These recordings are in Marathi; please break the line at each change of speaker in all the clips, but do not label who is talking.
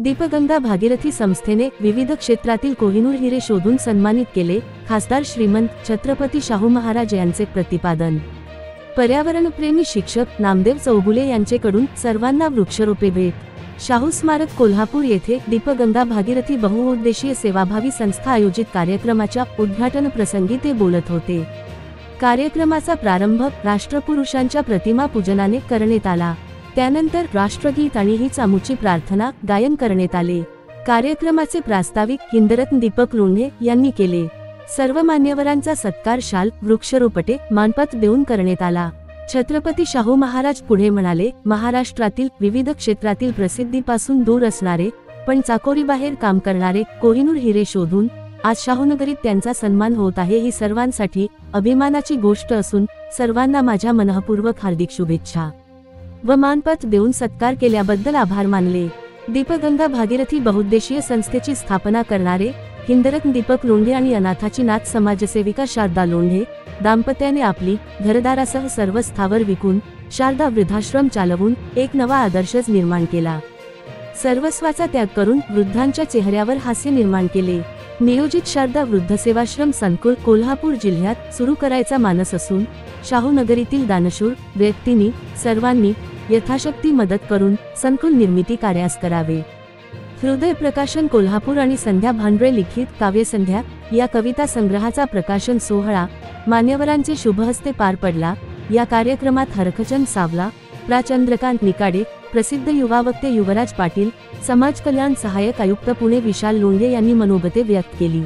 दीपगंगा भागीरथी संस्थेने विविध क्षेत्रातील कोहिनूर हिरे शोधून सन्मानित केले, खासदार श्रीमंत छत्रपती शाहू महाराज यांचे प्रतिपादन। पर्यावरणप्रेमी शिक्षक नामदेव चौगुले यांचेकडून सर्वांना वृक्षरोपे भेट। शाहू स्मारक कोल्हापूर येथे दीपगंगा भागीरथी बहुउद्देशीय सेवाभावी संस्था आयोजित कार्यक्रमाच्या उद्घाटन प्रसंगी ते बोलत होते। कार्यक्रमाचा प्रारंभ राष्ट्रपुरुषांच्या प्रतिमा पूजनाने करण्यात आला। त्यानंतर राष्ट्रगीत आणि ही चामुची प्रार्थना गायन करण्यात आले। कार्यक्रमाचे प्रास्ताविक हिंदरत्न दीपक लोंढे यांनी केले। सर्व मान्यवरांचा सत्कार शाल, वृक्षरोपटे, मानपत्र देऊन करण्यात आला। छत्रपती शाहू महाराज पुढे म्हणाले, महाराष्ट्रातील विविध क्षेत्रातील प्रसिद्धीपासून दूर असणारे पण चाकोरीबाहेर काम करणारे कोहिनूर हिरे शोधून आज शाहूनगरीत त्यांचा सन्मान होत आहे, ही सर्वांसाठी अभिमानाची गोष्ट असून सर्वांना माझ्या मनःपूर्वक हार्दिक शुभेच्छा व मानपत्र देऊन सत्कार केल्याबद्दल आभार मानले। दीपगंगा भागीरथी बहुउद्देशीय संस्थेची स्थापना करणारे हिंदरत्न दीपक लोंढे आणि अनाथाची नाथ समाजसेविका शारदा लोंढे दाम्पत्याने आपली घरदारासह सर्व स्थावर विकून शारदा वृद्धाश्रम चालवून एक नवा आदर्शच निर्माण केला। सर्वस्वाचा त्याग करून वृद्धांच्या चेहऱ्यावर हास्य निर्माण केले। नियोजित शारदा वृद्धसेवाश्रम संकुल कोल्हापूर जिल्ह्यात सुरू करायचा मानस असून शाहूनगरीतील दानशूर व्यक्तींनी सर्वांनी यथाशक्ती मदत करून संकुल निर्मिती कार्यास करावे। हृदय प्रकाशन कोल्हापूर आणि संध्या भांडरे लिखित काव्यसंध्या या कविता संग्रहाचा प्रकाशन सोहळा मान्यवरांचे शुभहस्ते पार पडला। या कार्यक्रमात हरखचंद सावला, प्रा चंद्रकांत निकाडे, प्रसिद्ध युवा वक्ते युवराज पाटील, समाज कल्याण सहाय्यक आयुक्त पुणे विशाल लोंढे यांनी मनोगते व्यक्त केली।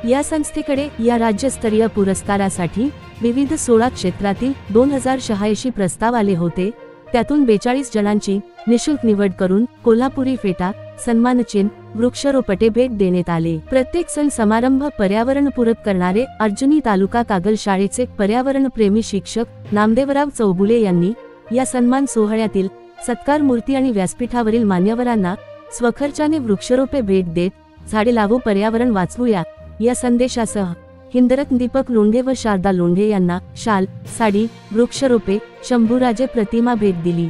या संस्थेकडे या राज्यस्तरीय पुरस्कारासाठी विविध 16 क्षेत्रातील 2086 प्रस्ताव आले होते। त्यातून 42 जणांची निशुल्क निवड करून कोल्हापुरी फेटा, सन्मानचिन्ह, वृक्षरोपटे भेट देण्यात आले। प्रत्येक सण समारंभ पर्यावरणपूरक करणारे अर्जुनी तालुका कागल शाळेचे पर्यावरणप्रेमी शिक्षक नामदेवराव चौगुले यांनी या सन्मान सोहळ्यातील सत्कार मूर्ती आणि व्यासपीठावरील मान्यवरांना स्वखर्चाने वृक्षरोपे भेट देत झाडे लावू पर्यावरण वाचवूया या संदेशासह हिंदरत्न दीपक लोंढे व शारदा लोंढे यांना शाल, साडी, वृक्षरोपे, शंभूराजे प्रतिमा भेट दिली।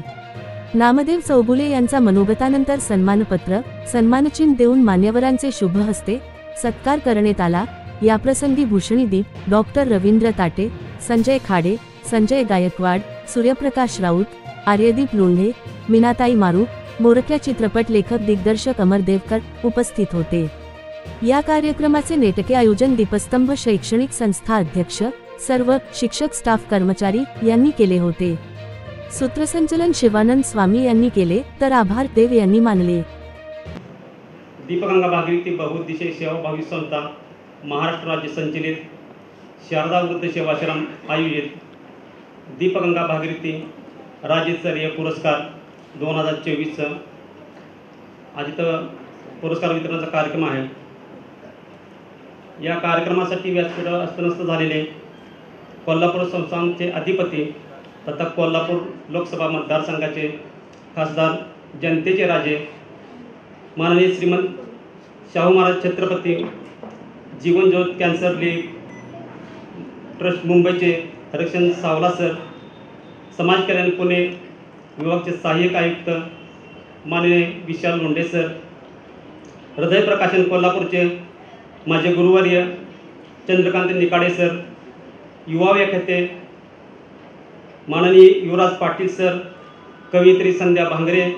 नामदेव चौगुले यांचा मनोगतानंतर सन्मानपत्र, सन्मानचिन्ह देऊन मान्यवरांचे शुभहस्ते सत्कार करण्यात आला। याप्रसंगी भूषणीदीप, डॉक्टर रवींद्र ताटे, संजय खाडे, संजय गायकवाड, सूर्यप्रकाश राऊत, आर्यदीप लोंढे, मीनाताई मारू, मोरक्या चित्रपट लेखक दिग्दर्शक अमर देवकर उपस्थित होते। या कार्यक्रमाचे नेटके आयोजन दीपस्तंभ शैक्षणिक संस्था अध्यक्ष सर्व शिक्षक स्टाफ कर्मचारी यांनी केले होते। सूत्रसंचलन शिवानंद स्वामी यांनी केले तर आभार देव यांनी मानले।
दीपगंगा भागीरथी बहुउद्देशीय सेवाभावी संस्था महाराष्ट्र राज्य संचलित शारदा वृद्ध सेवाश्रम आयोजित दीपगंगा भागीरथी राज्यस्तरीय पुरस्कार 2024 आज इथं पुरस्कार वितरणाचा कार्यक्रम आहे। या कार्यक्रमासाठी व्यासपीठ अस्तनस्त झालेले कोल्हापूर संस्थानचे अधिपती तथा कोल्हापूर लोकसभा मतदारसंघाचे खासदार, जनतेचे राजे माननीय Shrimant Shahu Maharaj Chhatrapati Jeevanjyot cancer league trust मुंबईचे हरखचंद सावला सर, समाज कल्याण पुणे विभागाचे सहाय्यक आयुक्त माननीय विशाल लोंढे सर, हृदय प्रकाशन कोल्हापूरचे माझे गुरुवर्य चंद्रकांत निकाडे सर, युवा व्याख्याते माननीय युवराज पाटील सर, कवयित्री संध्या भांगरे,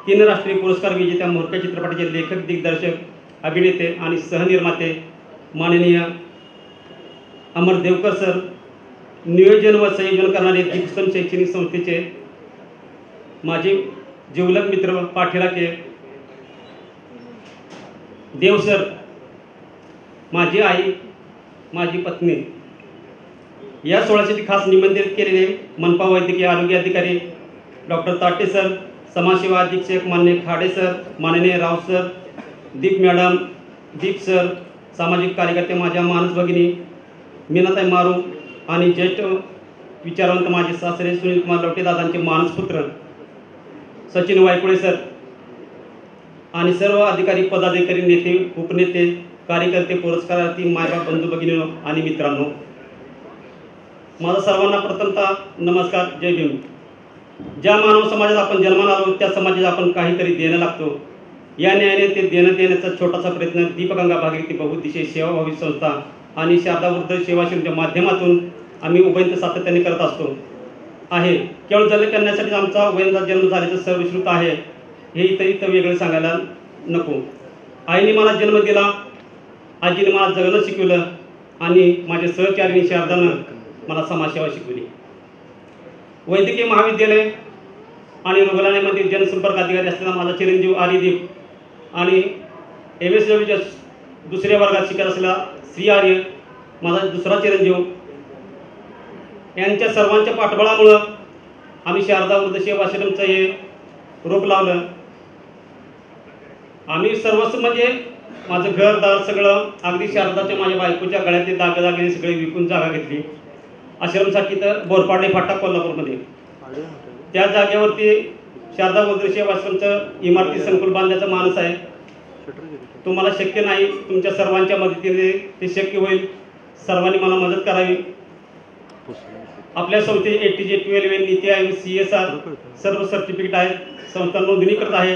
3 राष्ट्रीय पुरस्कार विजेत्या मोरक्या चित्रपटाचे लेखक दिग्दर्शक अभिनेते आणि सहनिर्माते माननीय अमर देवकर सर, नियोजन व संयोजन करणारे दीपस्तंभ शैक्षणिक संस्थेचे माझे जिवलग मित्र पाठीराखे देव सर, माझी आई, माझी पत्नी, या सोहळ्यासाठी खास निमंत्रित केलेले मनपा वैद्यकीय आरोग्य अधिकारी डॉक्टर ताटे सर, समाजसेवा अधीक्षक माननीय खाडे सर, माननीय राव सर, दीप मॅडम, दीप सर, सामाजिक कार्यकर्ते माझ्या मानस भगिनी मीनाताई मारू आणि ज्येष्ठ विचारवंत माझे सासरे सुनील कुमार लवटे दादांचे मानसपुत्र सचिन वायकुळे सर आणि सर्व अधिकारी, पदाधिकारी, नेते, उपनेते, कार्यकर्ते, पुरस्कारार्थी, मायबाप, बंधू भगिनींनो आणि मित्रांनो, माझा सर्वांना प्रथमतः नमस्कार, जय भीम। ज्या मानव समाजात आपण जन्माला आलो त्या समाजाला आपण काहीतरी देणं लागतो. या न्यायाने ते देणं देण्याचा छोटासा प्रयत्न दीपगंगा भागीरथी बहुउद्देशीय सेवाभावी संस्था आणि शारदा वृद्ध सेवाश्रमच्या माध्यमातून आम्ही उभयंत सातत्याने करत असतो आहे. केवळ जल करण्यासाठी आमचा उभयंता जन्म झाल्याचं सर्वश्रुत आहे हे इथं वेगळं सांगायला नको. आईने मला जन्म दिला, आजीने मला जगणं शिकवलं आणि माझ्या सहचारिणी शारदानं मला समाजसेवा शिकवली. वैद्यकीय महाविद्यालय आणि रुग्णालयामध्ये जनसंपर्क अधिकारी असलेला माझा चिरंजीव आर्यदीप आणि MSWच्या दुसऱ्या वर्गात शिकत असलेला श्री आर्य माझा दुसरा चिरंजीव यांच्या सर्वांच्या पाठबळामुळं आम्ही शारदा वृद्ध सेवाश्रमचं हे रोप लावलं. आम्ही सर्वस्व म्हणजे माझं घरदार सगळं अगदी शारदाच्या माझ्या बायकोच्या गळ्यातले दागदागिने सगळे विकून जागा घेतली आश्रमसाठी. तर बोरपाडले फाटा कोल्हापूरमध्ये त्या जागेवरती शारदा वृद्ध सेवाश्रमचं इमारती संकुल बांधण्याचा मानस आहे. तुम्हाला शक्य नाही, तुमच्या सर्वांच्या मदतीने ते शक्य होईल. सर्वांनी मला मदत करावी. आपल्या संस्थेचे ATJ 12 नीती आयोग CSR सर्व सर्टिफिकेट आहेत. संस्था नोंदणी करत आहे.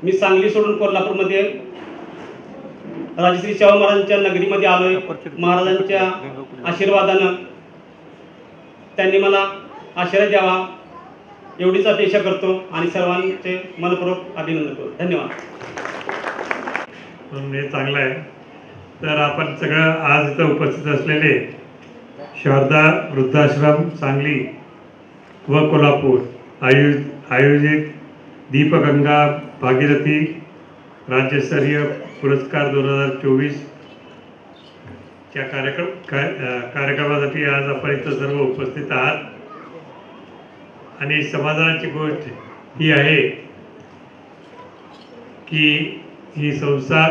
मी सांगली सोडून कोल्हापूरमध्ये राजश्री शाहू महाराजांच्या नगरीमध्ये आलोय. महाराजांच्या आशीर्वादानं त्यांनी मला आश्रय द्यावा एवढीच अपेक्षा करतो आणि सर्वांचे मनपूर्वक अभिनंदन करतो. धन्यवाद.
हे चांगलं आहे. तर आपण सगळं आज इथं उपस्थित असलेले शारदा वृद्धाश्रम सांगली व कोल्हापूर आयोजित दीपगंगा भागीरथी राज्यस्तरीय पुरस्कार 2024 च्या कार्यक्रमासाठी आज आपण इथं सर्व उपस्थित आहात. आणि समाधानाची गोष्ट ही आहे की ही संस्था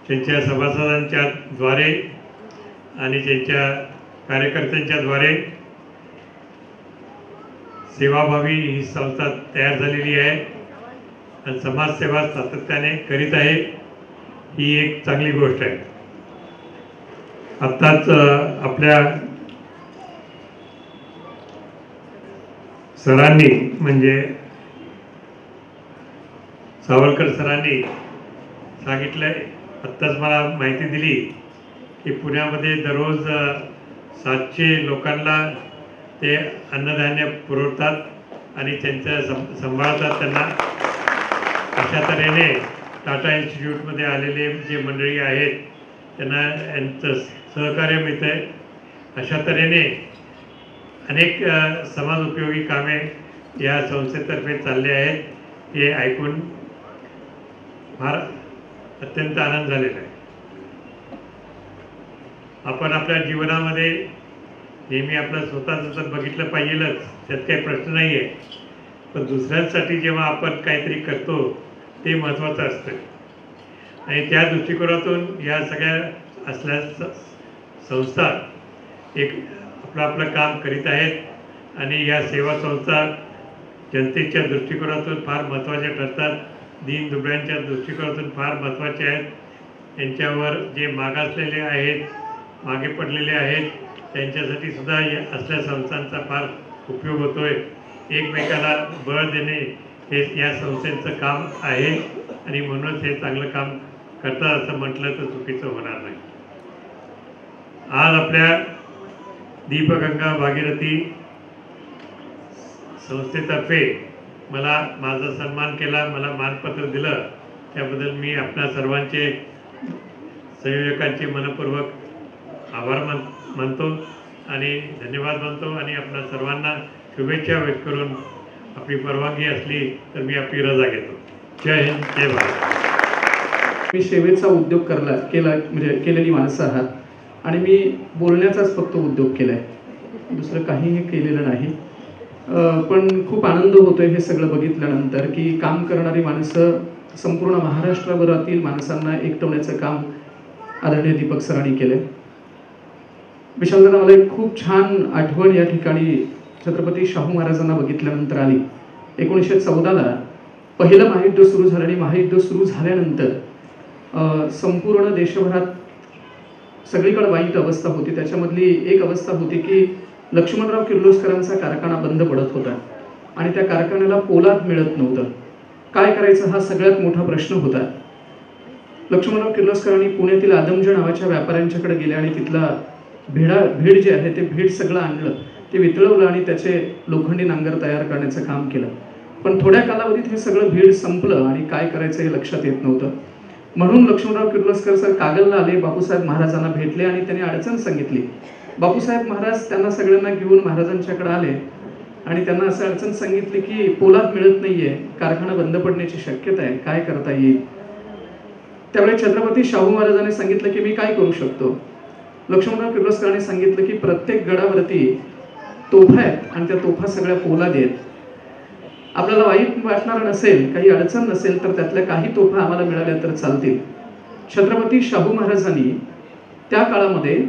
त्यांच्या सभासदांच्या द्वारे आणि त्यांच्या कार्यकर्त्यांच्या द्वारे सेवाभावी ही संस्था तयार झालेली आहे आणि समाजसेवा सातत्याने करीत आहे. ही एक चांगली गोष्ट आहे. आत्ताच आपल्या सरांनी म्हणजे सावरकर सरांनी सांगितलं, आत्ताच मला माहिती दिली की पुण्यामध्ये दररोज 700 लोकांना ते अन्नधान्य पुरवतात आणि त्यांचं सांभाळतात. त्यांना अशा तऱ्हेने टाटा इन्स्टिट्यूटमध्ये आलेले जे मंडळी आहेत त्यांना यांचं सहकार्य मिळतं आहे. अशा तऱ्हेने अनेक समाज उपयोगी कामे या संस्थेतर्फे चालले आहेत. हे ऐकून फार अत्यंत आनंद झालेला आहे. आपण आपल्या जीवनामध्ये नेहमी आपलं स्वतःचं तर बघितलं पाहिजेलच, त्यात काही प्रश्न नाही आहे. पण दुसऱ्यांसाठी जेव्हा आपण काहीतरी करतो ते महत्त्वाचं असतं आणि त्या दृष्टिकोनातून या सगळ्या असल्या संस्था एक आपलं काम करीत आहेत आणि या सेवा संस्था जनतेच्या दृष्टिकोनातून फार महत्त्वाच्या ठरतात. दीनदुबळ्यांच्या दृष्टिकोनातून फार महत्त्वाचे आहेत. त्यांच्यावर जे मागासलेले आहेत, मागे पडलेले आहेत, त्यांच्यासाठी सुद्धा या असल्या संस्थांचा फार उपयोग होतो आहे. एकमेकाला बळ देणे हे या संस्थेचं काम आहे आणि म्हणूनच हे चांगलं काम करतात असं म्हटलं तर चुकीचं होणार नाही. आज आपल्या दीपगंगा भागीरथी संस्थेतर्फे मला माझा सन्मान केला, मला मानपत्र दिलं, त्याबद्दल मी आपल्या सर्वांचे संयोजकांचे मनपूर्वक आभार मानतो आणि धन्यवाद मानतो आणि आपल्या सर्वांना शुभेच्छा व्यक्त करून आपली परवानगी असली तर मी आपली रजा घेतो. जय हिंद, जय भारत.
मी सेवेचा उद्योग केलेली माणसं आहात आणि मी बोलण्याचाच फक्त उद्योग केला आहे, दुसरं काहीही केलेलं नाही. पण खूप आनंद होतोय हे सगळं बघितल्यानंतर की काम करणारी माणसं संपूर्ण महाराष्ट्रभरातील माणसांना एकटवण्याचं काम आदरणीय दीपक सरांनी केलं. विशालदादा, मला एक खूप छान आठवण या ठिकाणी छत्रपती शाहू महाराजांना बघितल्यानंतर आली. 1914ला पहिलं महायुद्ध सुरू झालं आणि महायुद्ध सुरू झाल्यानंतर संपूर्ण देशभरात सगळीकडे वाईट अवस्था होती. त्याच्यामधली एक अवस्था होती की लक्ष्मणराव किर्लोस्करांचा कारखाना बंद पडत होता आणि त्या कारखान्याला पोलाद मिळत नव्हतं. काय करायचं हा सगळ्यात मोठा प्रश्न होता. लक्ष्मणराव किर्लोस्करांनी पुण्यातील आदमजी नावाच्या व्यापाऱ्यांच्याकडे गेले आणि तिथला भीड जे आहे ते भीड सगळं आणलं, ते वितळवलं आणि त्याचे लोखंडी नांगर तयार करण्याचं काम केलं. पण थोड्या कालावधीत हे सगळं भीड संपलं आणि काय करायचं हे लक्षात येत नव्हतं. म्हणून लक्ष्मणराव किर्लोस्कर सर कागलला आले, बापूसाहेब महाराजांना भेटले आणि त्यांनी अडचण सांगितली. बापूसाहेब महाराज त्यांना सगळ्यांना घेऊन महाराजांच्याकडे आले आणि त्यांना असं अडचण सांगितली की पोलाद मिळत नाहीये, कारखाना बंद पडण्याची शक्यता आहे, काय करता येईल. त्यावेळी छत्रपती शाहू महाराजांनी सांगितलं की मी काय करू शकतो. लक्ष्मणराव किर्लोस्करांनी सांगितलं की प्रत्येक गडावरती तोफा आहेत आणि त्या तोफा सगळ्या पोलाद आहेत. आपल्याला वाईट वाटणार नसेल, काही अडचण नसेल तर त्यातल्या काही तोफा आम्हाला मिळाल्या तर चालतील. छत्रपती शाहू महाराजांनी त्या काळामध्ये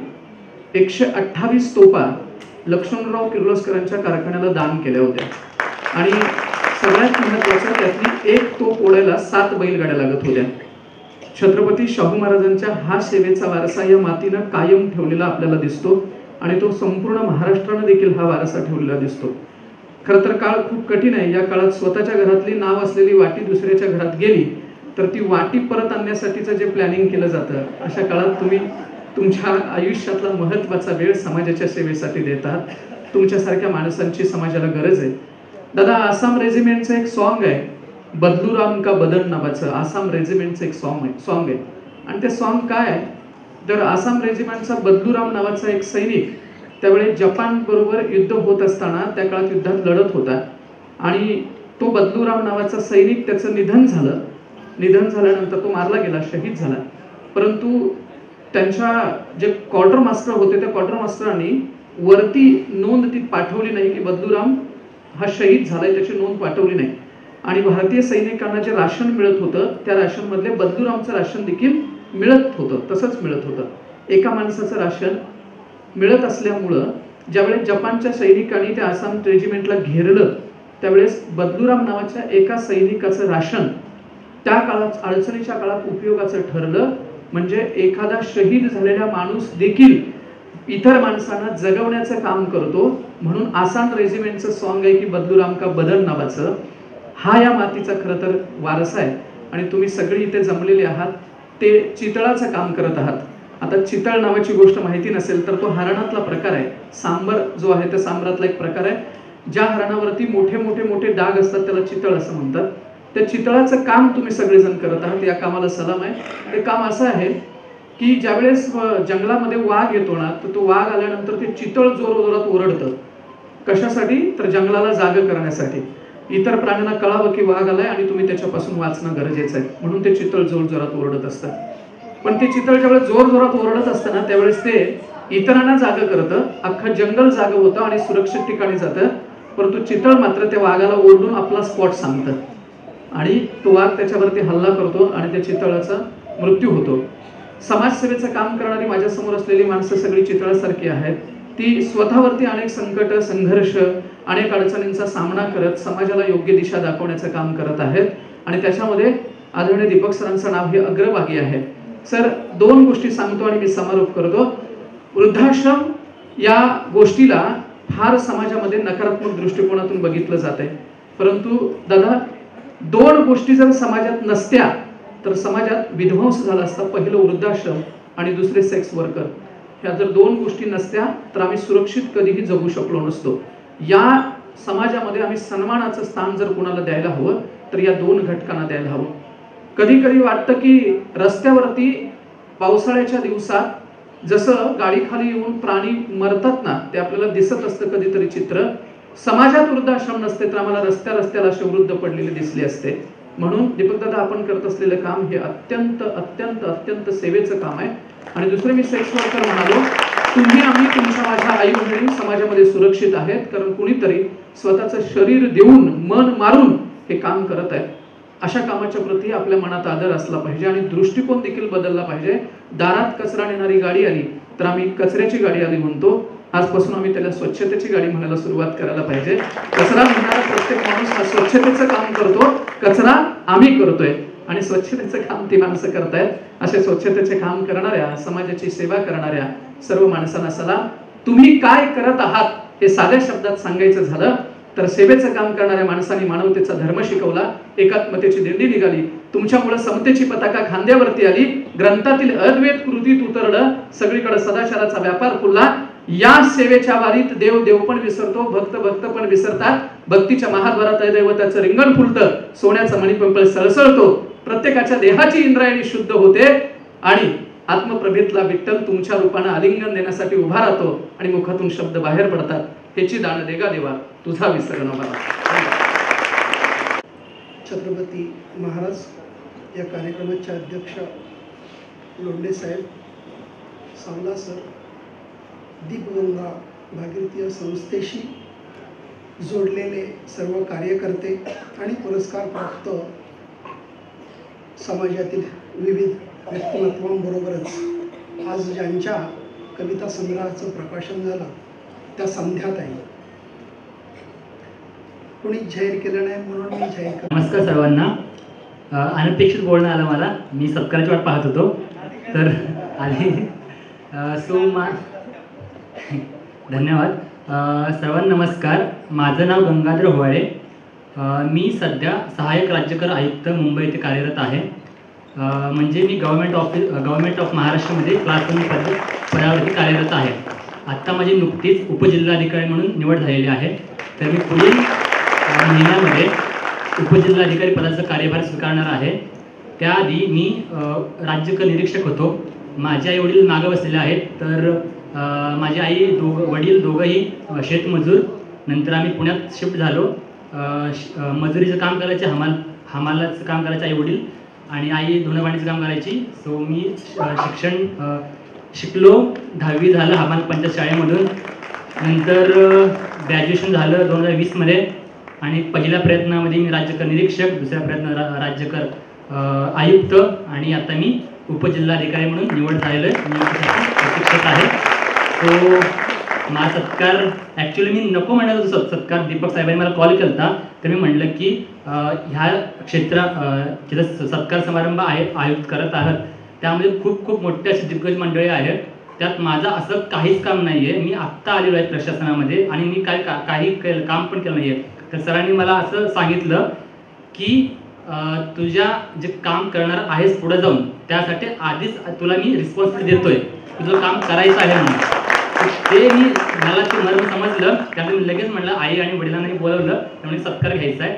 128 तोफा लक्ष्मणराव किर्लोस्करांच्या कारखान्याला दान केल्या होत्या आणि सगळ्यात महत्त्वाचं त्यातली एक तोफ ओढायला 7 बैलगाड्या लागत होत्या. छत्रपती शाहू महाराजांच्या हा सेवेचा वारसा या मातीनं कायम ठेवलेला आपल्याला दिसतो आणि तो संपूर्ण महाराष्ट्रानं देखील हा वारसा ठेवलेला दिसतो. खरं तर काळ खूप कठीण आहे. या काळात स्वतःच्या घरातली नाव असलेली वाटी दुसऱ्याच्या घरात गेली तर ती वाटी परत आणण्यासाठीचं जे प्लॅनिंग केलं जातं, अशा काळात तुम्ही तुमच्या आयुष्यातला महत्त्वाचा वेळ समाजाच्या सेवेसाठी देतात. तुमच्यासारख्या माणसांची समाजाला गरज आहे. दादा, आसाम रेजिमेंटचं एक सॉन्ग आहे, बदलूराम का बदन नावाचं. आसाम रेजिमेंटचं एक सॉन्ग आहे आणि ते सॉन्ग काय आहे तर आसाम रेजिमेंटचा बदलूराम नावाचा एक सैनिक त्यावेळी जपान बरोबर युद्ध होत असताना त्या काळात युद्धात लढत होता आणि तो बदलूराम नावाचा सैनिक त्याचं निधन झालं. निधन झाल्यानंतर तो मारला गेला, शहीद झाला. परंतु त्यांच्या जे क्वार्टर मास्टर होते त्या क्वार्टर मास्टरांनी वरती नोंद ती पाठवली नाही की बदलूराम हा शहीद झालाय, त्याची नोंद पाठवली नाही. आणि भारतीय सैनिकांना जे राशन मिळत होतं त्या राशन मधले बदलूरामचं राशन देखील मिळत होतं, तसंच मिळत होतं. एका माणसाचं राशन मिळत असल्यामुळं ज्यावेळेस जपानच्या सैनिकांनी त्या आसाम रेजिमेंटला घेरलं त्यावेळेस बदलूराम नावाच्या एका सैनिकाचं राशन त्या काळात अडचणीच्या काळात उपयोगाचं ठरलं. म्हणजे एखादा शहीद झालेला माणूस देखील इतर माणसांना जगवण्याचं काम करतो. म्हणून आसाम रेजिमेंटचं सॉन्ग आहे की बदलूराम का बदन नावाचं. हा या मातीचा खरं तर वारसा आहे आणि तुम्ही सगळे इथे जमलेले आहात ते चितळाचं काम करत आहात. आता चितळ नावाची गोष्ट माहिती नसेल तर तो हरणातला प्रकार आहे. सांबर जो आहे त्या सांबरातला एक प्रकार आहे. ज्या हरणावरती मोठे मोठे मोठे डाग असतात त्याला चितळ असं म्हणतात. त्या चितळाचं काम तुम्ही सगळेजण करत आहात, या कामाला सलाम आहे. ते काम असं आहे की ज्यावेळेस जंगलामध्ये वाघ येतो ना तर तो वाघ आल्यानंतर ते चितळ जोरात ओरडतं. कशासाठी तर जंगलाला जाग करण्यासाठी. इतर प्राण्यांना कळावं की वाघ आलाय आणि तुम्ही त्याच्यापासून वाचणं गरजेचं आहे, म्हणून ते चितळ जोरात ओरडत असतं. पण ते चितळ ज्यावेळेस जोरात ओरडत असतं ना त्यावेळेस ते इतरांना जाग करतं. अख्खं जंगल जाग होतं आणि सुरक्षित ठिकाणी जातं. परंतु चितळ मात्र त्या वाघाला ओरडून आपला स्पॉट सांगतं आणि तो वाघ त्याच्यावरती हल्ला करतो आणि त्या चितळाचा मृत्यू होतो. समाजसेवेचं काम करणारी माझ्या समोर असलेली माणसं सगळी चितळासारखी आहेत. ती स्वतःवरती अनेक संकट, संघर्ष, अनेक अडचणींचा सामना करत समाजाला योग्य दिशा दाखवण्याचं काम करत आहेत आणि त्याच्यामध्ये आदरणीय दीपक सरांचं नाव हे अग्रभागी आहे. सर, 2 गोष्टी सांगतो आणि मी समारोप करतो. वृद्धाश्रम या गोष्टीला फार समाजामध्ये नकारात्मक दृष्टिकोनातून बघितलं जात आहे. परंतु दादा, 2 गोष्टी जर समाजात नसत्या तर समाजात विध्वंस झाला असता. पहिलं वृद्धाश्रम आणि दुसरे सेक्स वर्कर. ह्या जर 2 गोष्टी नसत्या तर आम्ही सुरक्षित कधीही जगू शकलो नसतो. या समाजामध्ये आम्ही सन्मानाचं स्थान जर कोणाला द्यायला हवं तर या 2 घटकांना द्यायला हवं. कधी कधी वाटतं की रस्त्यावरती पावसाळ्याच्या दिवसात जसं गाडी खाली येऊन प्राणी मरतात ना, ते आपल्याला दिसत असतं कधीतरी चित्र. समाजात वृद्धाश्रम नसते तर आम्हाला रस्त्याला असे वृद्ध पडलेले दिसले असते. म्हणून दीपक दादा, आपण करत असलेलं काम हे अत्यंत अत्यंत अत्यंत सेवेचं काम आहे. आणि दुसरे मी सेक्स वर्कर म्हणालो, तुम्ही आम्ही तुमच्या माझ्या आई वडील समाजामध्ये सुरक्षित आहेत कारण कुणीतरी स्वतःचं शरीर देऊन मन मारून हे काम करत आहे. अशा कामाच्या प्रती आपल्या मनात आदर असला पाहिजे आणि दृष्टिकोन देखील बदलला पाहिजे. दारात कचरा नेणारी गाडी आली तर आम्ही कचऱ्याची गाडी आली म्हणतो. आजपासून आम्ही त्याला स्वच्छतेची गाडी म्हणायला सुरुवात करायला पाहिजे. कचरा म्हणणारा प्रत्येक माणूस हा स्वच्छतेचं काम करतो, कचरा आम्ही करतोय आणि स्वच्छतेचं काम ती माणसं करतायत. असे स्वच्छतेचे काम करणाऱ्या, समाजाची सेवा करणाऱ्या सर्व माणसांना सलाम. तुम्ही काय करत आहात हे साध्या शब्दात सांगायचं झालं तर सेवेचं काम करणाऱ्या माणसांनी मानवतेचा धर्म शिकवला, एकात्मतेची दिंडी निघाली, तुमच्यामुळे समतेची पताका खांद्यावरती आली, ग्रंथातील अद्वैत कृतीत उतरलं, सगळीकडे सदाचाराचा व्यापार फुलला. या सेवेच्या वारीत देव देव पण विसरतो, भक्त भक्त पण विसरतात. भक्तीच्या महाद्वारात दैवताचं रिंगण फुलतं, सोन्याचा मणिपिंपळ सळसळतो, प्रत्येकाच्या देहाची इंद्रियाणी शुद्ध होते आणि आत्मप्रभेतला विठ्ठल तुमच्या रूपाने आलिंगन देण्यासाठी उभा राहतो आणि मुखातून शब्द बाहेर पडतात, ह्याची दान देगा देवा, तुझा विसर न मला.
छत्रपती महाराज या कार्यक्रमाचे अध्यक्ष लोंढे साहेब, सावला सर, दीपगंगा भागीरथी संस्थेशी जोडलेले सर्व कार्यकर्ते आणि पुरस्कार प्राप्त समाजातील विविध व्यक्तिमत्वांबरोबरच आज ज्यांच्या कविता संग्रहाचं प्रकाशन झालं त्या संध्याताई, कोणी जाहीर केलं नाही म्हणून मी जाहीर करतो.
नमस्कार सर्वांना. अनपेक्षित बोलणं आलं मला, मी सत्काराची वाट पाहत होतो तर आले. धन्यवाद. सर्वांना नमस्कार. माझं नाव गंगाधर होवाळे. मी सध्या सहाय्यक राज्यकर आयुक्त मुंबई येथे कार्यरत आहे. म्हणजे मी गव्हर्नमेंट ऑफ महाराष्ट्रामध्ये क्लास 1 पदावरती कार्यरत आहे. आत्ता माझी नुकतीच उपजिल्हाधिकारी म्हणून निवड झालेली आहे. तर मी पुढील महिन्यामध्ये उपजिल्हाधिकारी पदाचा कार्यभार स्वीकारणार आहे. त्याआधी मी राज्यकर निरीक्षक होतो. माझे आई वडील मागं बसलेले आहेत. तर माझी आई वडील दोघंही शेतमजूर. नंतर आम्ही पुण्यात शिफ्ट झालो. मजुरीचं काम करायचे, हमालाचं काम करायचे आई वडील, आणि आई धुणंभांडीचं काम करायची. सो मी शिक्षण शिकलो. 10वी झालं हमाल पंचायत शाळेमधून. नंतर ग्रॅज्युएशन झालं 2020मध्ये आणि पहिल्या प्रयत्नामध्ये मी राज्यकर निरीक्षक, दुसऱ्या प्रयत्न राज्यकर आयुक्त आणि आता मी उपजिल्हाधिकारी म्हणून निवड झालेलं प्रतीक्षेत आहे. तो माझा सत्कार ॲक्च्युली मी नको म्हणत होतो. सत्कार दीपक साहेबांनी मला कॉल केला होता. तर मी म्हटलं की ह्या जिथं सत्कार समारंभ आयोजित करत आहात त्यामध्ये खूप खूप मोठे असे दिग्गज मंडळी आहेत. त्यात माझं असं काहीच काम नाही आहे. मी आत्ता आलेलो आहे प्रशासनामध्ये आणि मी काही काम पण केलं नाही आहे. तर सरांनी मला असं सांगितलं की तुझ्या जे काम करणार आहेस पुढे जाऊन त्यासाठी आधीच तुला मी रिस्पॉन्सिबिलिटी देतोय, तुझं काम करायचं आहे म्हणून. ते मला ते मर्म समजलं. त्यामुळे मी लगेच म्हटलं आई आणि वडिलांनी बोलवलं, त्यामुळे सत्कार घ्यायचा आहे.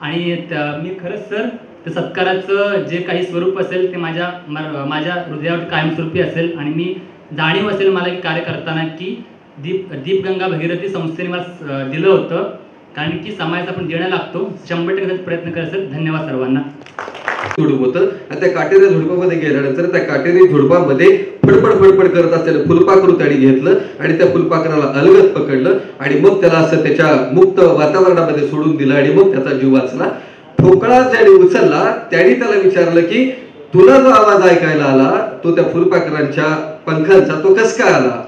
आणि मी खरंच सर त्या सत्काराचं जे काही स्वरूप असेल ते माझ्या हृदयावर कायमस्वरूपी असेल. आणि मी जाणीव असेल मला की कार्य करताना की दीपगंगा भगीरथी संस्थेने मला दिलं होतं, कारण की समाजात आपण देणं लागतो. 100% प्रयत्न करायचं. धन्यवाद सर्वांना.
झुडूप होतं आणि त्या काटेरी झुडपामध्ये गेल्यानंतर त्या काटेरी झुडपामध्ये फडफड करत असलेलं फुलपाखरू त्याने घेतलं आणि त्या फुलपाखराला अलगद पकडलं आणि मग त्याला असं त्याच्या मुक्त वातावरणामध्ये सोडून दिलं आणि मग त्याचा जीव वाचला. ठोकळा ज्याने उचलला त्याने त्याला विचारलं की तुला जो आवाज ऐकायला आला तो त्या फुलपाखरांच्या पंखांचा तो कस काय आला.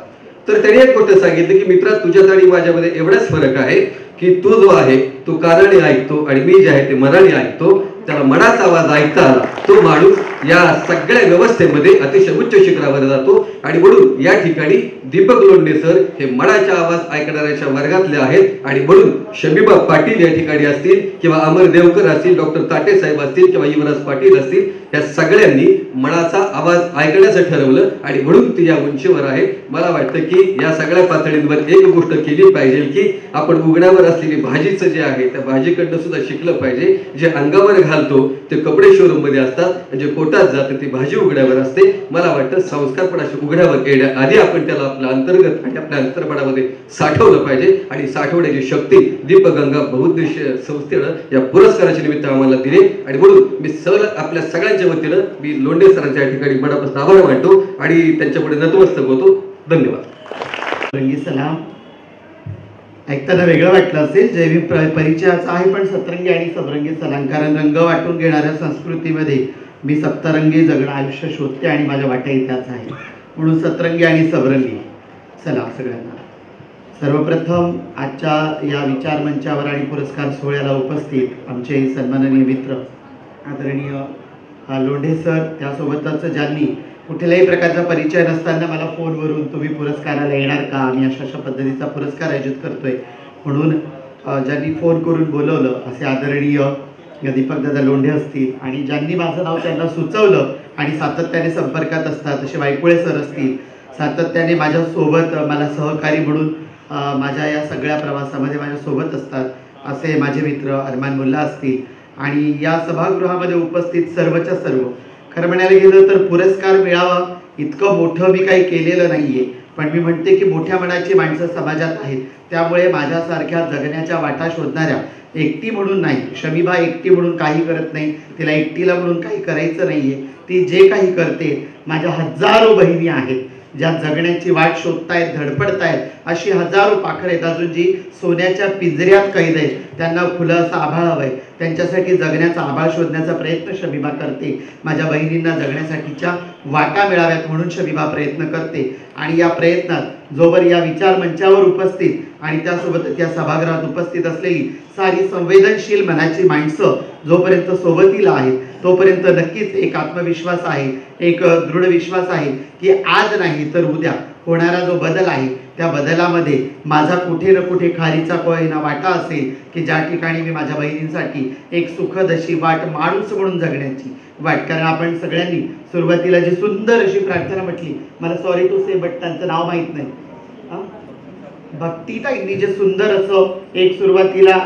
तर त्याने एक गोष्ट सांगितलं की मित्रा, तुझ्यात आणि माझ्यामध्ये एवढाच फरक आहे की तू जो आहे तो कानाने ऐकतो आणि मी जे आहे ते मनाने ऐकतो. त्याला मनाचा आवाज ऐकता आला तो माणूस या सगळ्या व्यवस्थेमध्ये अतिशय उच्च शिखरावर जातो. आणि म्हणून या ठिकाणी दीपक लोंढे सर हे मनाचा आवाज ऐकणाऱ्याच्या वर्गातले आहेत. आणि म्हणून शमीबा पाटील या ठिकाणी असतील किंवा अमर देवकर असतील, डॉक्टर ताटे साहेब असतील किंवा युवराज पाटील असतील, या सगळ्यांनी मनाचा आवाज ऐकण्याचं ठरवलं आणि म्हणून ती या उंचीवर आहे. मला वाटतं की या सगळ्या पातळींवर एक गोष्ट केली पाहिजे की आपण उघड्यावर असलेली भाजीचं जे आहे त्या भाजीकडनं सुद्धा शिकलं पाहिजे. जे अंगावर घालतो ते कपडे शोरूम मध्ये असतात, जे पोटात जातं ती भाजी उघड्यावर असते. मला वाटतं संस्कार पण असे उघड्यावर येण्याआधी आपण त्याला आपल्या अंतर्गत आणि आपल्या अंतर्मनामध्ये साठवलं पाहिजे. आणि साठवण्याची शक्ती दीपगंगा बहुउद्देशीय संस्थेनं या पुरस्काराच्या निमित्त आम्हाला दिली. आणि म्हणून मी आपल्या सगळ्यांच्या वतीनं मी लोंढे सरांच्या या ठिकाणी मनापासून आभार मानतो आणि त्यांच्यापुढे नतमस्तक होतो. धन्यवाद.
रंगी सलाम ऐकताना वेगळं वाटलं असेल. जैविक परिचयाचा आहे पण सतरंगी आणि सबरंगी सलाम, कारण रंग वाटून घेणाऱ्या संस्कृतीमध्ये मी सप्तरंगी जगणं आयुष्य शोधते आणि माझ्या वाट्या इथंच आहे. म्हणून सतरंगी आणि सबरंगी सलाम सगळ्यांना. सर्वप्रथम आजच्या या विचार मंचावर आणि पुरस्कार सोहळ्याला उपस्थित आमचे सन्माननीय मित्र आदरणीय लोंढे सर, त्यासोबतच ज्यांनी कुठल्याही प्रकारचा परिचय नसताना मला फोनवरून तुम्ही पुरस्काराला येणार का, आम्ही अशा पद्धतीचा पुरस्कार आयोजित करतोय म्हणून ज्यांनी फोन करून बोलवलं असे आदरणीय दीपकदादा लोंढे असतील आणि ज्यांनी माझं नाव त्यांना सुचवलं आणि सातत्याने संपर्कात असतात असे वायकुळे सर असतील, सातत्याने माझ्यासोबत मला सहकारी म्हणून माझ्या या सगळ्या प्रवासामध्ये माझ्यासोबत असतात असे माझे मित्र अरमान मुल्ला असतील आणि या सभागृहामध्ये उपस्थित सर्वच्या सर्व, खरं म्हणायला गेलं तर पुरस्कार मिळावा इतकं मोठं मी काही केलेलं नाहीये, पण मी म्हणते की मोठ्या मनाची माणसं समाजात आहेत, त्यामुळे माझ्यासारख्या जगण्याच्या वाटा शोधणाऱ्या, एकटी म्हणून नाही, शमीबा एकटी म्हणून काही करत नाही, तिला एकटीला म्हणून काही करायचं नाहीये, ती जे काही करते माझ्या हजारो बहिणी आहेत ज्या जगण्याची वाट शोधतायत, धडपडतायत, अशी हजारो पाखर आहेत अजून जी सोन्याच्या पिंजऱ्यात कैद आहेत, त्यांना खुलं असं आभाळ हवंय, त्यांच्यासाठी जगण्याचा आभाळ शोधण्याचा प्रयत्न शमीबा करते, माझ्या बहिणींना जगण्यासाठीच्या वाटा मिळाव्यात म्हणून शमीबा प्रयत्न करते आणि या प्रयत्नात जोवर या विचार मंचावर उपस्थित आणि त्यासोबतच या सभागृहात उपस्थित असलेली सारी संवेदनशील मनाची माणसं जोपर्यंत सोबतीला आहेत तोपर्यंत नक्कीच एक आत्मविश्वास आहे, एक दृढ विश्वास आहे की आज नाही तर उद्या होणारा जो बदल आहे त्या बदलामध्ये माझा कुठे ना कुठे खारीचा कोयना वाटा असेल की ज्या ठिकाणी मी माझ्या बहिणींसाठी एक सुखद अशी वाट माणूस म्हणून जगण्याची वाट, कारण आपण सगळ्यांनी सुरुवातीला जी सुंदर अशी प्रार्थना म्हटली, मला सॉरी टू से बट त्यांचं नाव माहित नाही, भक्तीताईंनी जे सुंदर असं एक सुरुवातीला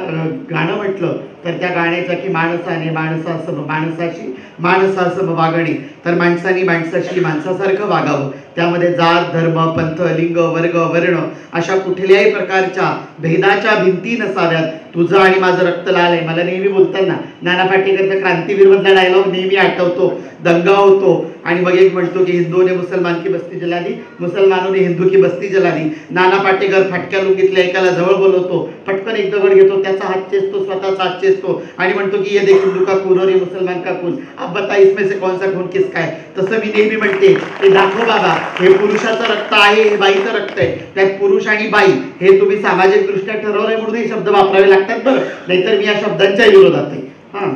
गाणं म्हटलं तर त्या गाण्याचा की माणसाने माणसासम माणसाशी माणसासम वागणे, तर माणसाने माणसाशी माणसासारखं वागावं, त्यामध्ये जात धर्म पंथ लिंग वर्ग वर्ण अशा कुठल्याही प्रकारच्या भेदाच्या भिंती नसाव्यात, तुझं आणि माझं रक्त लाल आहे, मला नेहमी बोलताना नाना पाटेकरचा क्रांतीवीर मधला डायलॉग नेहमी आठवतो, दंगा होतो आणि मग एक म्हणतो की हिंदू ने मुसलमान की बस्ती जला दी, मुसलमानों ने हिंदू की बस्ती जला दी, नाना पाटेकर फाटक्या लुंगीतल्या एकाला जवळ बोलवतो, पटकन एक दगड घेतो, त्याचा हात चेचतो, स्वतःचा हात चेचतो आणि म्हणतो की ये देख हिंदू का खून और ये मुसलमान का खून, अब बता इसमें से कौन सा खून किसका है. तसं मी नेहमी म्हणते की दाखव बाबा हे पुरुषाचं रक्त आहे, हे बाईचं रक्त आहे, त्यात पुरुष आणि बाई हे तुम्ही सामाजिक दृष्ट्या ठरवलंय म्हणून हे शब्द वापरावे लागतात बरं, नाहीतर मी या शब्दांच्या विरोधात आहे.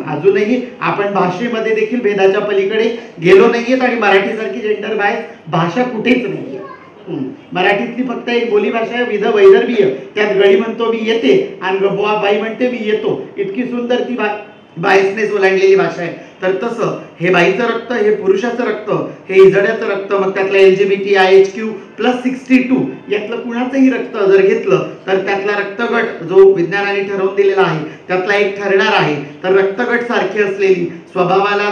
अजूनही आपण भाषेमध्ये देखील भेदाच्या पलीकडे गेलो नाहीयेत आणि मराठीसारखी जेंडर बाहेर भाषा कुठेच नाहीये. मराठीतली फक्त एक बोली भाषा आहे विध वैदर्भीय, त्यात गळी म्हणतो मी येते आणि बुवा बाई म्हणते मी येतो, इतकी सुंदर ती बायसनेस ओलांडलेली भाषा आहे. तर तसं हे बाईचं रक्त, हे पुरुषाचं रक्त, हे इजड्याचं रक्त, मग त्यातलं LGBTIHQ+62 यातलं कुणाचंही रक्त जर घेतलं तर त्यातला रक्तगट जो विज्ञानाने ठरवून दिलेला आहे त्यातला एक ठरणार आहे. तर रक्तगट सारखी असलेली, स्वभावाला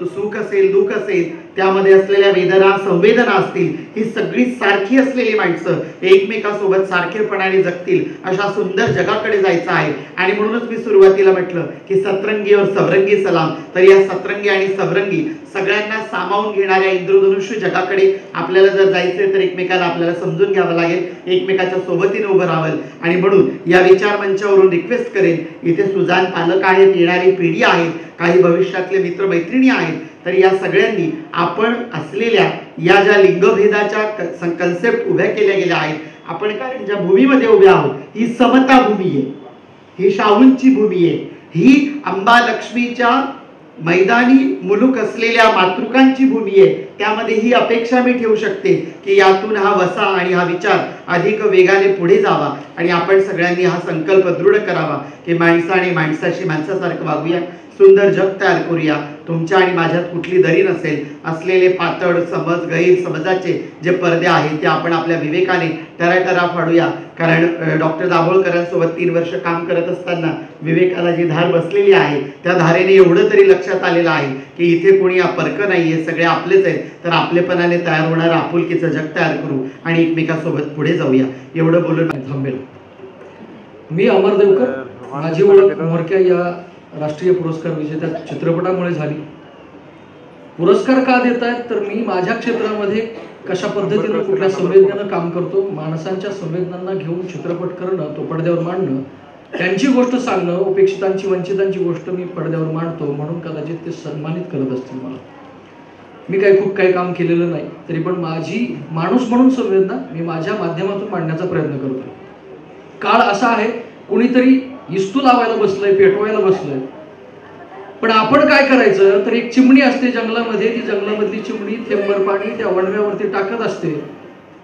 सुख असेल दुःख असेल, त्यामध्ये असलेल्या वेदना संवेदना असतील, ही सगळी सारखी असलेली माणसं एकमेकासोबत सारखेपणाने जगतील अशा सुंदर जगाकडे जायचं आहे. आणि म्हणूनच मी सुरुवातीला म्हटलं की सतरंगी और सबरंगी सलाम, तर या सतरंगी आणि सबरंगी सगळ्यांना सामावून घेणाऱ्या इंद्रधनुष्य जगाकडे आपल्याला जर जायचंय तर एकमेकाला आपल्याला समजून घ्यावं लागेल, एकमेकाच्या सोबतीने उभं राहावं. आणि म्हणून या विचार मंचावरून रिक्वेस्ट करेन, इथे सुजान पालक आहेत, येणारी पिढी आहे, काही भविष्यातले मित्र मैत्रिणी आहेत, तर या सगळ्यांनी आपण असलेल्या या ज्या लिंगभेदाच्या कन्सेप्ट उभ्या केल्या गेल्या आहेत, आपण कारण ज्या भूमीमध्ये उभे आहोत ही समता भूमी आहे, ही शाहूंची भूमी आहे, ही अंबा लक्ष्मीच्या मैदानी मुलूक असलेल्या मातृकांची भूमी आहे. त्यामध्ये ही अपेक्षा मी ठेवू शकते की यातून हा वसा आणि हा विचार अधिक वेगाने पुढे जावा आणि आपण सगळ्यांनी हा संकल्प दृढ करावा की माणसाने माणसाशी माणसासारखं वागूया, सुंदर जग तयार करूया. तुमच्या आणि माझ्यात कुठली दरी नसेल, असलेले पातळ समज गैरसमजाचे जे पडदे आहेत ते आपण आपल्या विवेकाने टराटरा फाडूया. कारण डॉक्टर दाभोळकरांसोबत 3 वर्ष काम करत असताना विवेकाला जी धार बसलेली आहे त्या धारेने एवढं तरी लक्षात आलेलं आहे की इथे कोणी परक नाहीये, सगळे आपलेच आहेत. तर आपलेपणाने तयार होणारं आपुलकीचं जग तयार करू आणि एकमेकासोबत पुढे जाऊया. एवढं बोलून
थांबेल. मी अमर देवकर, माझी ओळख मोरक्या या राष्ट्रीय पुरस्कार विजेत्या चित्रपटामुळे झाली. पुरस्कार का देत आहेत तर मी माझ्या क्षेत्रामध्ये कशा पद्धतीनं कुठल्या संवेदनेनं काम करतो, माणसांच्या संवेदनांना घेऊन चित्रपट करणं, तो पडद्यावर मांडणं, त्यांची गोष्ट सांगणं, उपेक्षितांची वंचितांची गोष्ट मी पडद्यावर मांडतो म्हणून कदाचित ते सन्मानित करत असतील मला. मी खूप काही काम केलेलं नाही, तरी पण माझी माणूस म्हणून संवेदना मी माझ्या माध्यमातून मांडण्याचा प्रयत्न करतो. काळ असा आहे, कोणीतरी इस्तू लावायला बसलंय, पेटवायला बसलंय, पण आपण काय करायचं तर एक चिमणी असते जंगलामध्ये, ती जंगलामधली चिमणी थेंबभर पाणी त्या वणव्यावरती टाकत असते.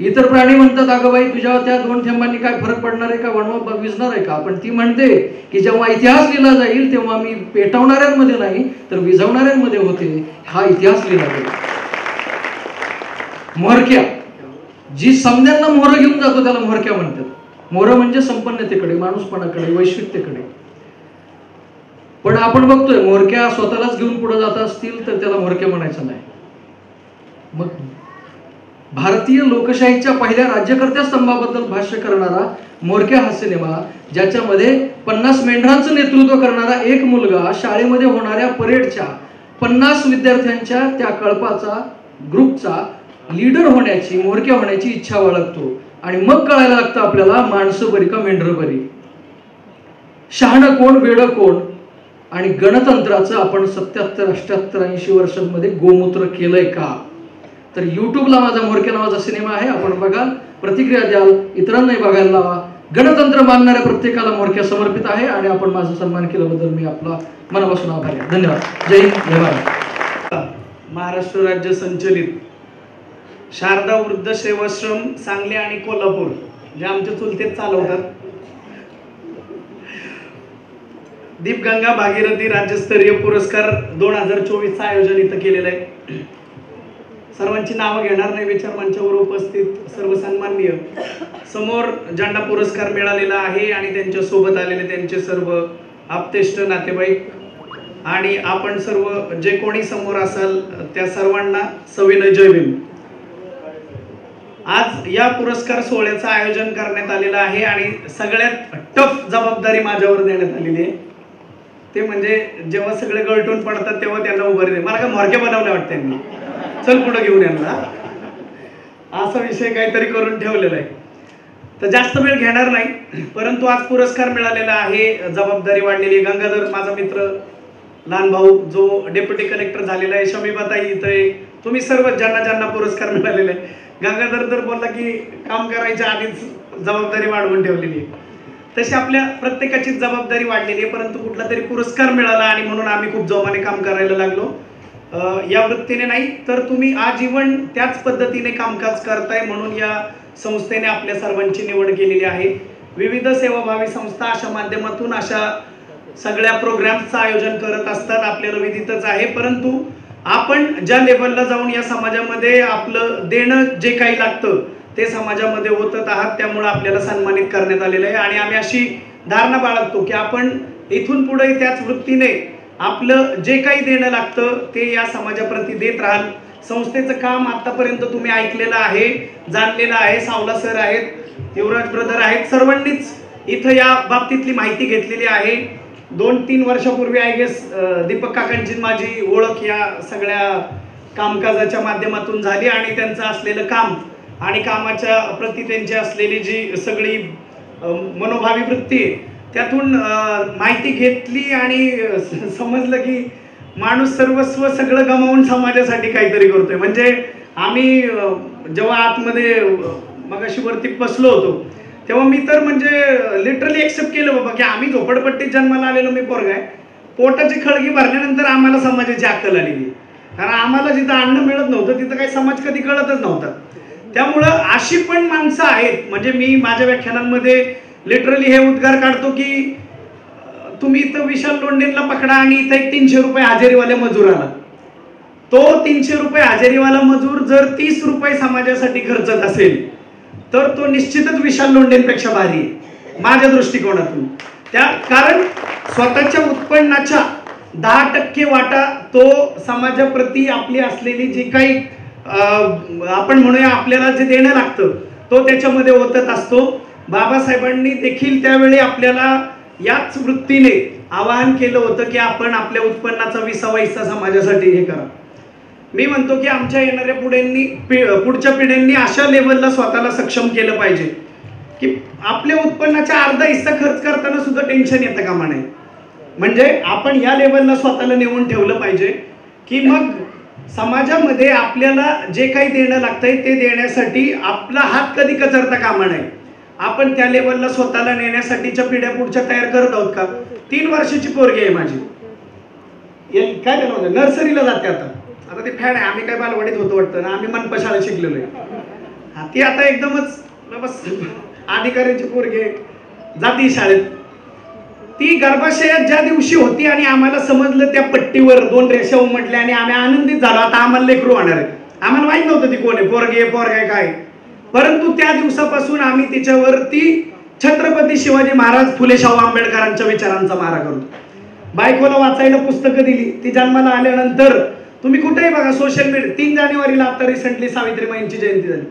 इतर प्राणी म्हणतात अगं बाई तुझ्या त्या 2 थेंबांनी काय फरक पडणार आहे का, वणवा विझणार आहे का. पण ती म्हणते की जेव्हा इतिहास लिहिला जाईल तेव्हा मी पेटवणाऱ्यांमध्ये नाही तर विझवणाऱ्यांमध्ये होते. हा इतिहास लिहिला जाईल. म्होरक्या, जी समद्यांना मोहरं घेऊन जातो त्याला म्होरक्या म्हणतात. मोहरं म्हणजे संपन्नतेकडे, माणूसपणाकडे, वैश्विकतेकडे. पण आपण बघतोय म्होरक्या स्वतःलाच घेऊन पुढे जात असतील तर त्याला म्होरक्या म्हणायचं नाही. मग भारतीय लोकशाहीच्या पहिल्या राज्यकर्त्या स्तंभाबद्दल भाष्य करणारा म्होरक्या हा सिनेमा, ज्याच्यामध्ये 50 मेंढरांचं नेतृत्व करणारा एक मुलगा शाळेमध्ये होणाऱ्या परेडच्या 50 विद्यार्थ्यांच्या त्या कळपाचा ग्रुपचा लीडर होण्याची, म्होरक्या होण्याची इच्छा बाळगतो. आणि मग कळायला लागतं आपल्याला माणसं बरी का मेंढरं बरी, शहाणं कोण वेडं कोण. आणि गणतंत्राचं आपण 77, 88, 80 वर्षांमध्ये गोमूत्र केलंय का. तर युट्यूबला माझा म्होरक्या नावाचा सिनेमा आहे, आपण बघाल, प्रतिक्रिया द्याल, इतरांनाही बघायला लावा. गणतंत्र मानणाऱ्या प्रत्येकाला म्होरक्या समर्पित आहे आणि आपण माझा सन्मान केल्याबद्दल मी आपला मनापासून आभारी आहे. धन्यवाद. जय हिंद, जय भारत.
महाराष्ट्र राज्य संचलित शारदा वृद्ध सेवाश्रम सांगली आणि कोल्हापूर, जे आमचे चुलतेच चालवतात, दीपगंगा भागीरथी राज्यस्तरीय पुरस्कार 2024चं आयोजन इथं केलेलं आहे. सर्वांची नावं घेणार नाही, विचार मंचावर उपस्थित सर्व सन्माननीय. समोर ज्यांना पुरस्कार मिळालेला आहे आणि त्यांच्या सोबत आलेले त्यांचे सर्व आप्तेष्ट, नातेवाईक आणि आपण सर्व जे कोणी समोर असाल त्या सर्वांना सविनय जय भीम. आज या पुरस्कार सोहळ्याचं आयोजन करण्यात आलेलं आहे आणि सगळ्यात टफ जबाबदारी माझ्यावर देण्यात आलेली आहे. ते म्हणजे जेव्हा सगळे गळटून पडतात तेव्हा त्यांना उभारी दे. मला काय म्होरक्या बनवल्या वाटतं त्यांनी, चल पुढे घेऊन यांना, असा विषय काहीतरी करून ठेवलेला आहे. तर जास्त वेळ घेणार नाही, परंतु आज पुरस्कार मिळालेला आहे, जबाबदारी वाढलेली. गंगाधर माझा मित्र, लहान भाऊ जो डेप्युटी कलेक्टर झालेला आहे, शमीबाताई इथं आहे, तुम्ही सर्व ज्यांना ज्यांना पुरस्कार मिळालेले आहे. गंगाधर तर बोलला की काम करायच्या आधीच जबाबदारी वाढवून ठेवलेली आहे. तशी आपल्या प्रत्येकाची जबाबदारी वाढलेली आहे, परंतु कुठला तरी पुरस्कार मिळाला आणि म्हणून आम्ही खूप जोमाने काम करायला लागलो. या वृत्तीने नाही तर तुम्ही आजीवन त्याच पद्धतीने कामकाज करताय म्हणून या संस्थेने आपल्या सर्वांची निवड केलेली आहे. विविध सेवाभावी संस्था अशा माध्यमातून अशा सगळ्या प्रोग्राम्सचं आयोजन करत असतात, आपल्याला विदितच आहे. परंतु आपण ज्या लेवलला जाऊन या समाजामध्ये आपलं देणं जे काही लागतं ते समाजामध्ये होतच आहात, त्यामुळे आपल्याला सन्मानित करण्यात आलेलं आहे. आणि आम्ही अशी धारणा बाळगतो की आपण इथून पुढे त्याच वृत्तीने आपलं जे काही देणं लागतं ते या समाजाप्रती देत राहाल. संस्थेचं काम आतापर्यंत तुम्ही ऐकलेलं आहे, जाणलेलं आहे. सावला सर आहेत, युवराज ब्रदर आहेत, सर्वांनीच इथं या बाबतीतली माहिती घेतलेली आहे. 2-3 वर्षापूर्वी आय गेस दीपक काकांची माझी ओळख या सगळ्या कामकाजाच्या माध्यमातून झाली आणि त्यांचं असलेलं काम आणि कामाच्या प्रती त्यांची असलेली जी सगळी मनोभावी वृत्ती त्यातून माहिती घेतली आणि समजलं की माणूस सर्वस्व सगळं गमावून समाजासाठी काहीतरी करतोय. म्हणजे आम्ही जेव्हा आतमध्ये मगाशी वरती बसलो होतो तेव्हा मी तर म्हणजे लिटरली एक्सेप्ट केलं बाबा की आम्ही झोपडपट्टीत जन्माला आलेलो, मी पोरगा आहे, पोटाची खळगी भरल्यानंतर आम्हाला समाजाची अक्कल आलेली. कारण आम्हाला जिथं अन्न मिळत नव्हतं तिथं काही समाज कधी कळतच नव्हता. त्यामुळं अशी पण माणसं आहेत, म्हणजे मी माझ्या व्याख्यानांमध्ये लिटरली हे उद्गार काढतो की तुम्ही इथं विशाल लोंढेंना पकडा आणि इथं एक 300 रुपये हजेरीवाल्या मजूर आला, तो 300 रुपये हजेरीवाला मजूर जर 30 रुपये समाजासाठी खर्चत असेल तर तो निश्चितच विशाल लोंढेंपेक्षा भारी आहे माझ्या दृष्टिकोनातून. कारण स्वतःच्या उत्पन्नाच्या 10% वाटा तो समाजाप्रती आपली असलेली जी काही आपण म्हणूया आपल्याला जे देणं लागतं तो त्याच्यामध्ये होतच असतो. बाबासाहेबांनी देखील त्यावेळी आपल्याला याच वृत्तीने आवाहन केलं होतं की आपण आपल्या उत्पन्नाचा 20वा हिस्सा समाजासाठी हे करा. मी म्हणतो की आमच्या येणाऱ्या पुढच्या पिढ्यांनी अशा लेवलला स्वतःला सक्षम केलं पाहिजे की आपल्या उत्पन्नाचा अर्धा हिस्सा खर्च करताना सुद्धा टेन्शन येतं कामा नये. म्हणजे आपण या लेवलला स्वतःला नेऊन ठेवलं पाहिजे की मग समाजामध्ये आपल्याला जे काही देणं लागतंय ते देण्यासाठी आपला हात कधी कचरता कामा नये. आपण त्या लेवलला स्वतःला नेण्यासाठीच्या पिढ्या पुढच्या तयार करत आहोत का? 3 वर्षाची पोरगी आहे माझी, काय त्याला म्हणतात, नर्सरीला जाते आता ते फॅड आहे. आम्ही काय बालवाडीत होतो वाटतं ना, आम्ही मनपा शाळेत शिकलेलो आहे. ती आता एकदमच बस अधिकाऱ्यांची पोरगी जाती शाळेत. ती गर्भाशयात ज्या दिवशी होती आणि आम्हाला समजलं त्या पट्टीवर 2 रेषा उमटल्या आणि आम्ही आनंदित झालो, आता आम्हाला लेकरू होणार आहे. आम्हाला माहित नव्हतं ती कोण आहे, पोरगी आहे पोरगा आहे काय. परंतु त्या दिवसापासून आम्ही तिच्यावरती छत्रपती शिवाजी महाराज फुले शाहू आंबेडकरांच्या विचारांचा मारा करतो. बायकोला वाचायला पुस्तकं दिली. ती जन्माला आल्यानंतर तुम्ही कुठेही बघा सोशल मीडिया, 3 जानेवारीला आता रिसेंटली सावित्रीमाईंची जयंती झाली.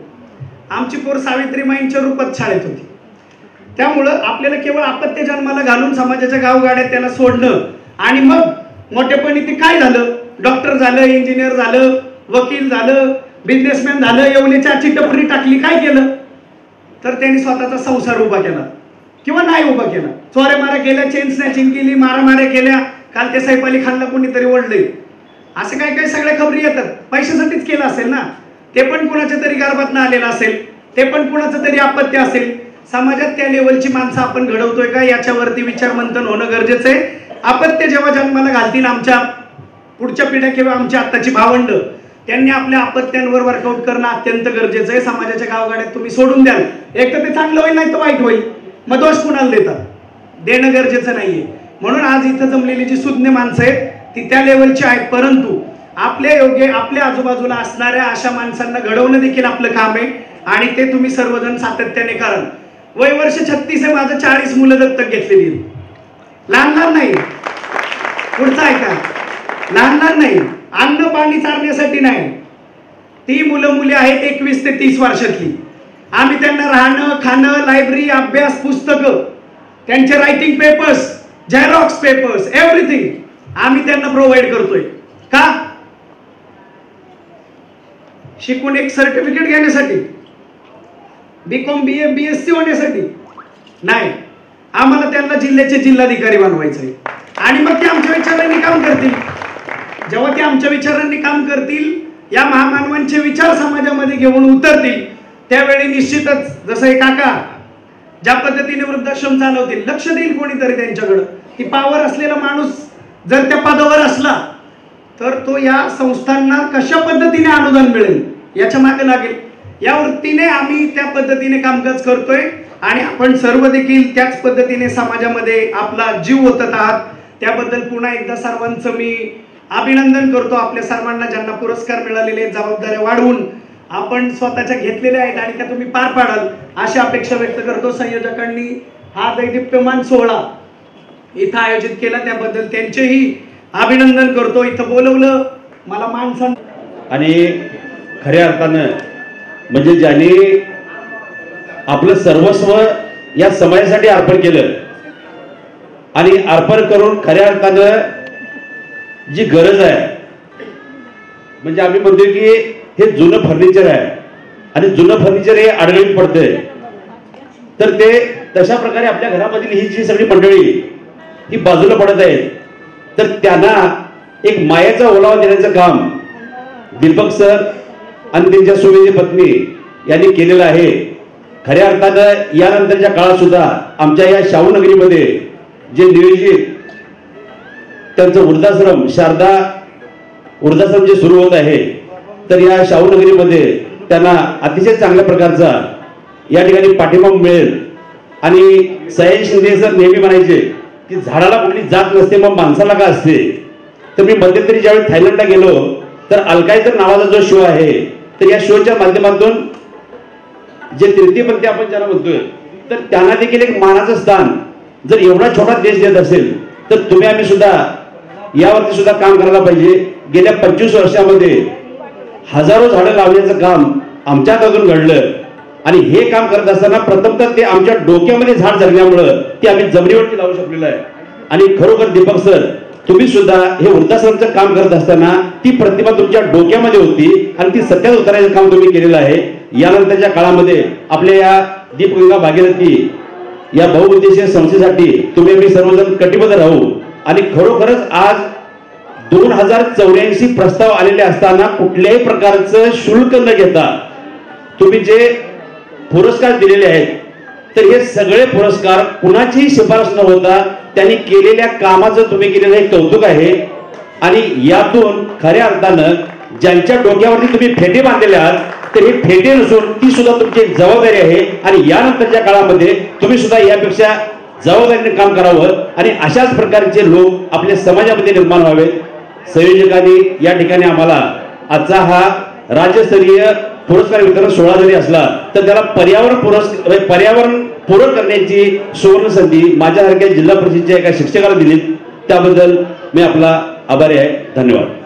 आमची पोर सावित्रीमाईंच्या रूपात शाळेत होती. त्यामुळं आपल्याला केवळ अपत्य जन्माला घालून समाजाच्या गावगाड्यात त्याला सोडणं आणि मग मोठेपणी ते काय झालं, डॉक्टर झालं, इंजिनियर झालं, वकील झालं, बिझनेसमॅन झालं, येवलेच्या टपरी टाकली, काय केलं तर त्यांनी स्वतःचा संसार उभा केला किंवा नाही उभा केला. चोऱ्या माऱ्या केल्या, चेन स्नॅचिंग केली, मारामाऱ्या केल्या. काल ते सैफ अली खानला कोणीतरी ओढले. असं काय काय सगळ्या खबरी येतात. पैशासाठीच केलं असेल ना, ते पण कुणाच्या तरी गर्भातनं आलेलं असेल, ते पण कुणाचं तरी अपत्य असेल. समाजात त्या लेवलची माणसं आपण घडवतोय का याच्यावरती विचारमंथन होणं गरजेचं आहे. अपत्य जेव्हा जन्माला घालतील आमच्या पुढच्या पिढ्या किंवा आमच्या आत्ताची भावंड, त्यांनी आपल्या अपत्यांवर वर्कआउट करणं अत्यंत गरजेचं आहे. समाजाच्या गावगाड्यात तुम्ही सोडून द्याल, एक तर ते चांगलं होईल नाही तर वाईट होईल. मग दोष कुणाला देतात, देणं गरजेचं नाहीये. म्हणून आज इथं जमलेली जी सुज्ञ माणसं आहेत ती त्या लेवलची आहेत. परंतु आपल्या योग्य आपल्या आजूबाजूला असणाऱ्या अशा माणसांना घडवणं देखील आपलं काम आहे आणि ते तुम्ही सर्वजण सातत्याने कराल. वय वर्ष 36 आहे माझं, 40 मुलं दत्तक घेतलेली. लहान नाही, पुढचं ऐका, लहान नाही, अन्न पाणी चारण्यासाठी नाही. ती मुलं मुली आहेत 21 ते 30 वर्षातली. आम्ही त्यांना राहणं खाणं, लायब्ररी, अभ्यास, पुस्तकं, त्यांचे writing papers, Xerox papers, everything आम्ही त्यांना प्रोव्हाइड करतोय. का? शिकून एक सर्टिफिकेट घेण्यासाठी, बीकॉम BA BSc होण्यासाठी नाही. आम्हाला त्यांना जिल्ह्याचे जिल्हाधिकारी बनवायचंय आणि मग ते आमच्या विचारांनी काम करतील. जेव्हा ते आमच्या विचारांनी काम करतील, या महामानवांचे विचार समाजामध्ये घेऊन उतरतील, त्यावेळी निश्चितच जसं हे काका ज्या पद्धतीने वृद्धाश्रम चालवतील, लक्ष देईल कोणीतरी त्यांच्याकडं. की पावर असलेला माणूस जर त्या पदावर असला तर तो या संस्थांना कशा पद्धतीने अनुदान मिळेल याच्या मागे लागेल. या वृत्तीने आम्ही त्या पद्धतीने कामकाज करतोय आणि आपण सर्व देखील त्याच पद्धतीने समाजामध्ये आपला जीव ओतत आहात. त्याबद्दल पुन्हा एकदा सर्वांचं मी अभिनंदन करतो. आपल्या सर्वांना ज्यांना पुरस्कार मिळालेले जबाबदाऱ्या वाढवून आपण स्वतःच्या घेतलेल्या आहेत आणि त्या तुम्ही पार पाडाल अशी अपेक्षा व्यक्त करतो. संयोजकांनी हा दैदिप्यमान सोहळा इथं आयोजित केला त्याबद्दल त्यांचेही अभिनंदन करतो. इथं बोलवलं मला माणसां
आणि खऱ्या अर्थानं म्हणजे ज्यांनी आपलं सर्वस्व या समाजासाठी अर्पण केलं आणि अर्पण करून खऱ्या अर्थानं जी गरज आहे, म्हणजे आम्ही म्हणतो की हे जुनं फर्निचर आहे आणि जुनं फर्निचर हे अडगळीत पडतंय, तर ते तशा प्रकारे आपल्या घरामधील ही जी सगळी मंडळी ही बाजूला पडत आहेत, तर त्यांना एक मायेचा ओलावा देण्याचं काम दीपक सर आणि त्यांच्या सुवेदी पत्नी यांनी केलेलं आहे. खऱ्या अर्थानं यानंतरच्या काळात सुद्धा आमच्या या शाहूनगरीमध्ये जे नियोजित त्यांचं वृद्धाश्रम, शारदा वृद्धाश्रम जे सुरू होत आहे, तर या शाहूनगरीमध्ये त्यांना अतिशय चांगल्या प्रकारचा या ठिकाणी पाठिंबा मिळेल. आणि सयाजी शिंदे सर नेहमी म्हणायचे की झाडाला कुठली जात नसते मग माणसाला का असते. तर मी मध्यंतरी ज्यावेळी थायलंडला गेलो तर अलकायदर नावाचा जो शो आहे, तर या शोच्या माध्यमातून जे तृतीयपंथी आपण ज्याला म्हणतोय, तर त्यांना देखील एक मानाचं स्थान जर एवढा छोटा देश देत असेल तर तुम्ही आम्ही सुद्धा यावरती सुद्धा काम करायला पाहिजे. गेल्या 25 वर्षामध्ये हजारो झाडं लावण्याचं काम आमच्या हातून घडलं आणि हे काम करत असताना प्रथमतः ते आमच्या डोक्यामध्ये झाड जगल्यामुळं ते आम्ही जमिनीवरती लावू शकलेलं आहे. आणि खरोखर दीपक सर तुम्ही सुद्धा हे वृद्धाश्रमचं काम करत असताना ती प्रतिभा तुमच्या डोक्यामध्ये होती आणि ती सत्यात उतरायचं काम तुम्ही केलेलं आहे. यानंतरच्या काळामध्ये आपल्या या दीपगंगा भागीरथी या बहुउद्देशीय संस्थेसाठी तुम्ही आम्ही सर्वजण कटिबद्ध राहू. आणि खरोखरच आज 2084 प्रस्ताव आलेले असताना कुठल्याही प्रकारचं शुल्क न घेता तुम्ही जे पुरस्कार दिलेले आहेत, तर हे सगळे पुरस्कार कुणाचीही शिफारस न होता त्यांनी केलेल्या कामाचं तुम्ही केलेलं हे कौतुक आहे. आणि यातून खऱ्या अर्थानं ज्यांच्या डोक्यावरती तुम्ही फेटे बांधलेले आहात तर हे फेटे नसून ती सुद्धा तुमची एक जबाबदारी आहे आणि यानंतरच्या काळामध्ये तुम्ही सुद्धा यापेक्षा जबाबदारीने काम करावं आणि अशाच प्रकारचे लोक आपल्या समाजामध्ये निर्माण व्हावेत. संयोजकांनी या ठिकाणी आम्हाला आजचा हा राज्यस्तरीय पुरस्कार वितरण सोहळा जरी असला तर त्याला पर्यावरण पूरक करण्याची सुवर्ण संधी माझ्यासारख्या जिल्हा परिषदेच्या एका शिक्षकाला दिली. त्याबद्दल मी आपला आभारी आहे. धन्यवाद.